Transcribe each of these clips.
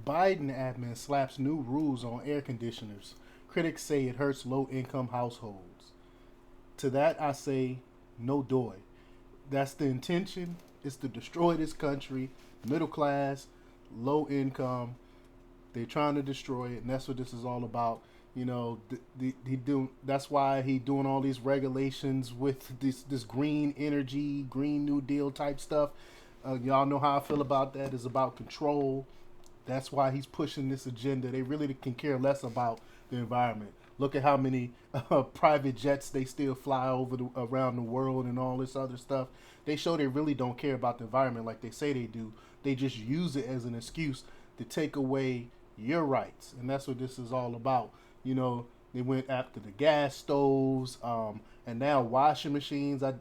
Biden admin slaps new rules on air conditioners. Critics say it hurts low income households. To that I say, no doy. That's the intention. It's to destroy this country, middle class, low income. They're trying to destroy it, and that's what this is all about. You know, he do. That's why he doing all these regulations with this green energy, green New Deal type stuff. Y'all know how I feel about that. It's about control. That's why he's pushing this agenda. They really can care less about the environment. Look at how many private jets they still fly over around the world and all this other stuff. They show they really don't care about the environment like they say they do. They just use it as an excuse to take away your rights, and that's what this is all about. You know, they went after the gas stoves, and now washing machines. I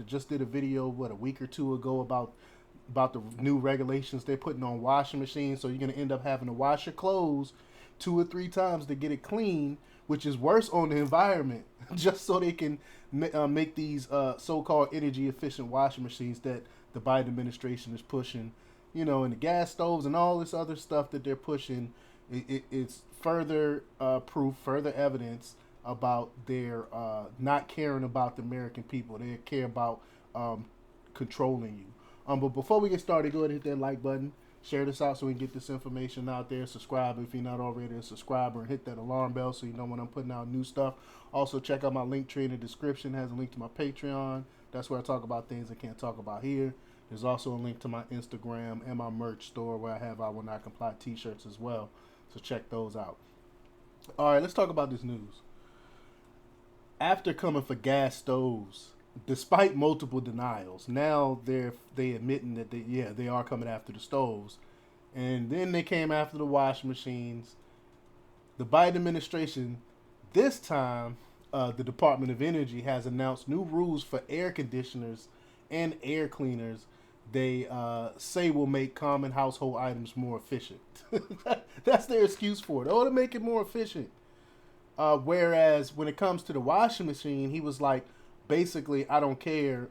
just did a video a week or two ago about the new regulations they're putting on washing machines. So you're going to end up having to wash your clothes 2 or 3 times to get it clean, which is worse on the environment, just so they can make these so-called energy efficient washing machines that the Biden administration is pushing. You know, and the gas stoves and all this other stuff that they're pushing, it's further proof, further evidence about their not caring about the American people. They care about controlling you. But before we get started, go ahead and hit that like button. Share this out so we can get this information out there. Subscribe if you're not already a subscriber, and hit that alarm bell so you know when I'm putting out new stuff. Also, check out my link tree in the description. It has a link to my Patreon. That's where I talk about things I can't talk about here. There's also a link to my Instagram and my merch store where I have I Will Not Comply t-shirts as well. So check those out. All right, let's talk about this news. After coming for gas stoves, despite multiple denials, now they admitting that they are coming after the stoves, and then they came after the washing machines. The Biden administration, this time, the Department of Energy has announced new rules for air conditioners and air cleaners. They say will make common household items more efficient. That's their excuse for it. Oh, to make it more efficient. Whereas when it comes to the washing machine, he was like, basically, I don't care.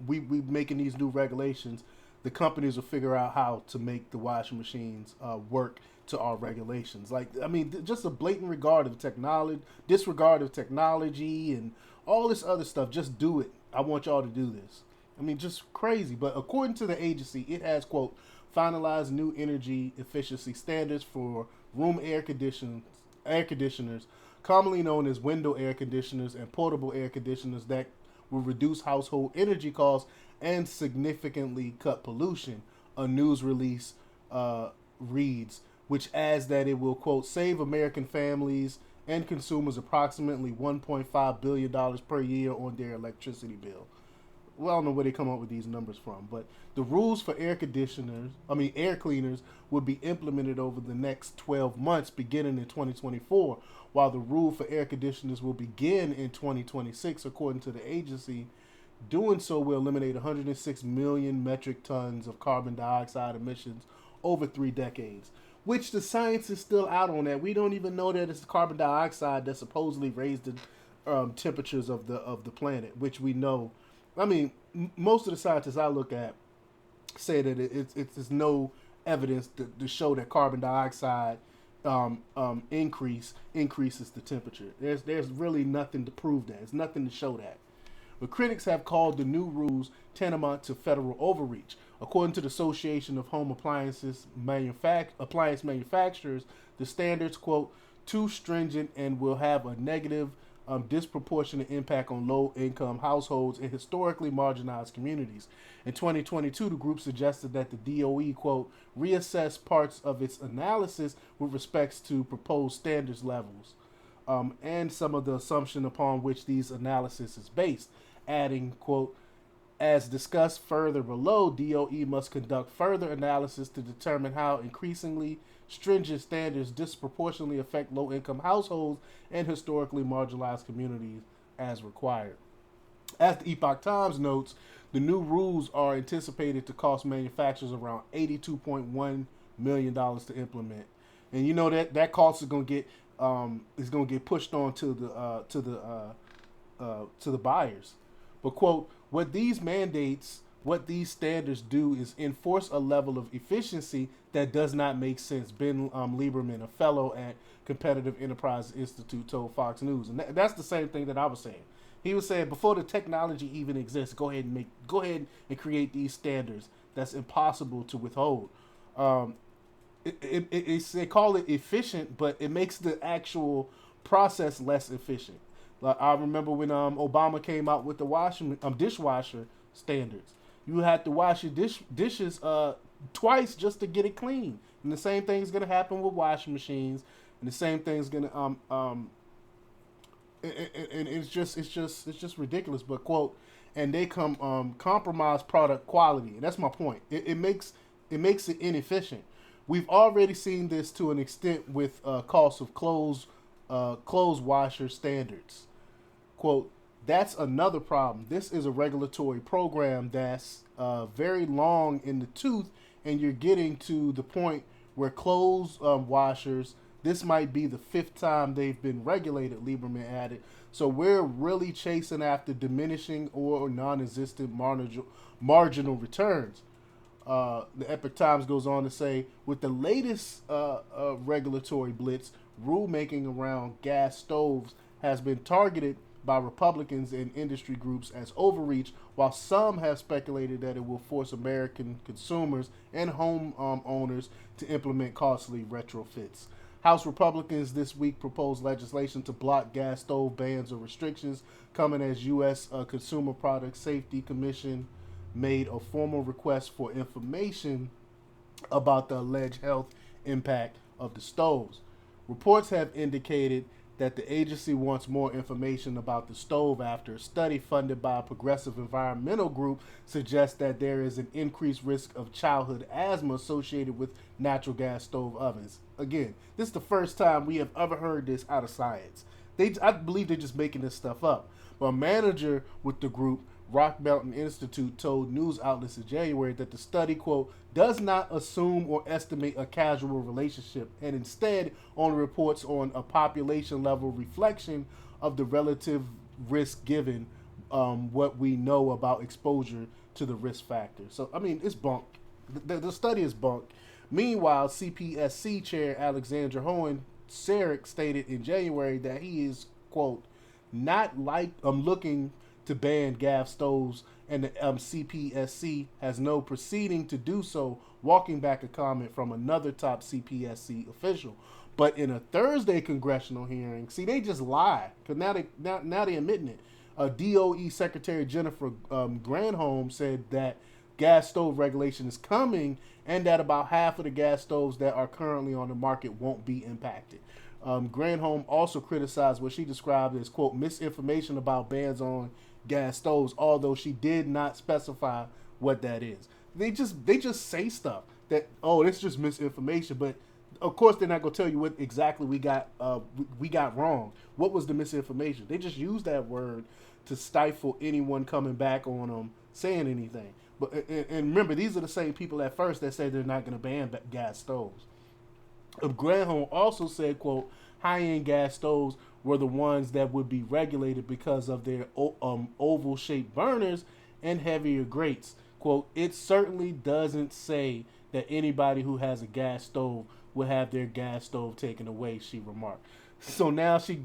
We making these new regulations. The companies will figure out how to make the washing machines work to our regulations. Like, I mean, just a blatant disregard of technology and all this other stuff. Just do it. I want y'all to do this. I mean, just crazy. But according to the agency, it has, quote, finalized new energy efficiency standards for room air conditioners, commonly known as window air conditioners and portable air conditioners, that will reduce household energy costs and significantly cut pollution. A news release reads, which adds that it will, quote, save American families and consumers approximately $1.5 billion per year on their electricity bill. Well, I don't know where they come up with these numbers from, but the rules for air cleaners, will be implemented over the next 12 months, beginning in 2024, while the rule for air conditioners will begin in 2026, according to the agency. Doing so will eliminate 106 million metric tons of carbon dioxide emissions over 3 decades, which the science is still out on that. We don't even know that it's carbon dioxide that supposedly raised the temperatures of the planet, which we know. I mean, most of the scientists I look at say that it's no evidence to show that carbon dioxide increases the temperature. There's really nothing to prove that. There's nothing to show that. But critics have called the new rules tantamount to federal overreach. According to the Association of Home Appliance Manufacturers, the standards, quote, too stringent and will have a negative disproportionate impact on low-income households in historically marginalized communities. In 2022, the group suggested that the DOE, quote, reassess parts of its analysis with respects to proposed standards levels, and some of the assumption upon which these analysis is based, adding, quote, as discussed further below, DOE must conduct further analysis to determine how increasingly stringent standards disproportionately affect low-income households and historically marginalized communities as required. As the Epoch Times notes, the new rules are anticipated to cost manufacturers around $82.1 million to implement, and you know that cost is going to get pushed on to the buyers. But, quote, what these mandates what these standards do is enforce a level of efficiency that does not make sense. Ben Lieberman, a fellow at Competitive Enterprise Institute, told Fox News, and that's the same thing that I was saying. He was saying before the technology even exists, go ahead and create these standards that's impossible to withhold. Um, they call it efficient, but it makes the actual process less efficient. Like I remember when Obama came out with the dishwasher standards. You had to wash your dishes twice just to get it clean, and the same thing is gonna happen with washing machines, and the same thing is gonna and it's just ridiculous. But quote, and they compromise product quality, and that's my point. It makes it inefficient. We've already seen this to an extent with cost of clothes washer standards. Quote, that's another problem. This is a regulatory program that's very long in the tooth, and you're getting to the point where clothes washers, this might be the fifth time they've been regulated, Lieberman added. So we're really chasing after diminishing or non existent marginal returns. The Epic Times goes on to say, with the latest regulatory blitz, rulemaking around gas stoves has been targeted by Republicans and industry groups as overreach, while some have speculated that it will force American consumers and home owners to implement costly retrofits. House Republicans this week proposed legislation to block gas stove bans or restrictions, coming as U.S. Consumer Product Safety Commission made a formal request for information about the alleged health impact of the stoves. Reports have indicated that the agency wants more information about the stove after a study funded by a progressive environmental group suggests that there is an increased risk of childhood asthma associated with natural gas stove ovens. Again, this is the first time we have ever heard this out of science. I believe they're just making this stuff up. But a manager with the group, Rock Mountain Institute, told news outlets in January that the study, quote, does not assume or estimate a causal relationship and instead only reports on a population level reflection of the relative risk given what we know about exposure to the risk factor. So, I mean, it's bunk. The study is bunk. Meanwhile, CPSC chair Alexandra Hohen Sarek stated in January that he is, quote, not like looking to ban gas stoves, and the CPSC has no proceeding to do so, walking back a comment from another top CPSC official. But in a Thursday congressional hearing, see, they just lie, because now they admitting it. DOE Secretary Jennifer Granholm said that gas stove regulation is coming, and that about half of the gas stoves that are currently on the market won't be impacted. Granholm also criticized what she described as, quote, misinformation about bans on gas stoves, although she did not specify what that is. They just say stuff that, oh, it's just misinformation, but of course they're not gonna tell you what exactly we got wrong. What was the misinformation? They just use that word to stifle anyone coming back on them saying anything. But and remember, these are the same people at first that say they're not gonna ban gas stoves. Granholm also said, quote, high-end gas stoves were the ones that would be regulated because of their oval-shaped burners and heavier grates. Quote, it certainly doesn't say that anybody who has a gas stove will have their gas stove taken away, she remarked. So now she's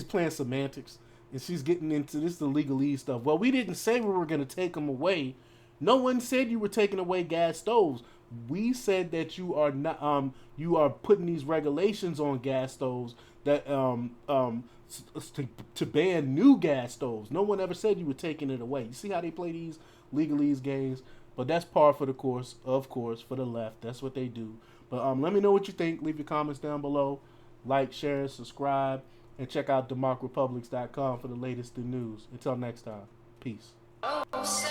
playing semantics, and she's getting into this the legalese stuff. Well, we didn't say we were going to take them away. No one said you were taking away gas stoves. We said that you are not you are putting these regulations on gas stoves that to ban new gas stoves. No one ever said you were taking it away. You see how they play these legalese games? But that's par for the course, of course, for the left. That's what they do. But let me know what you think. Leave your comments down below. Like, share, subscribe, and check out democrepublics.com for the latest in news. Until next time, peace. Oh, say,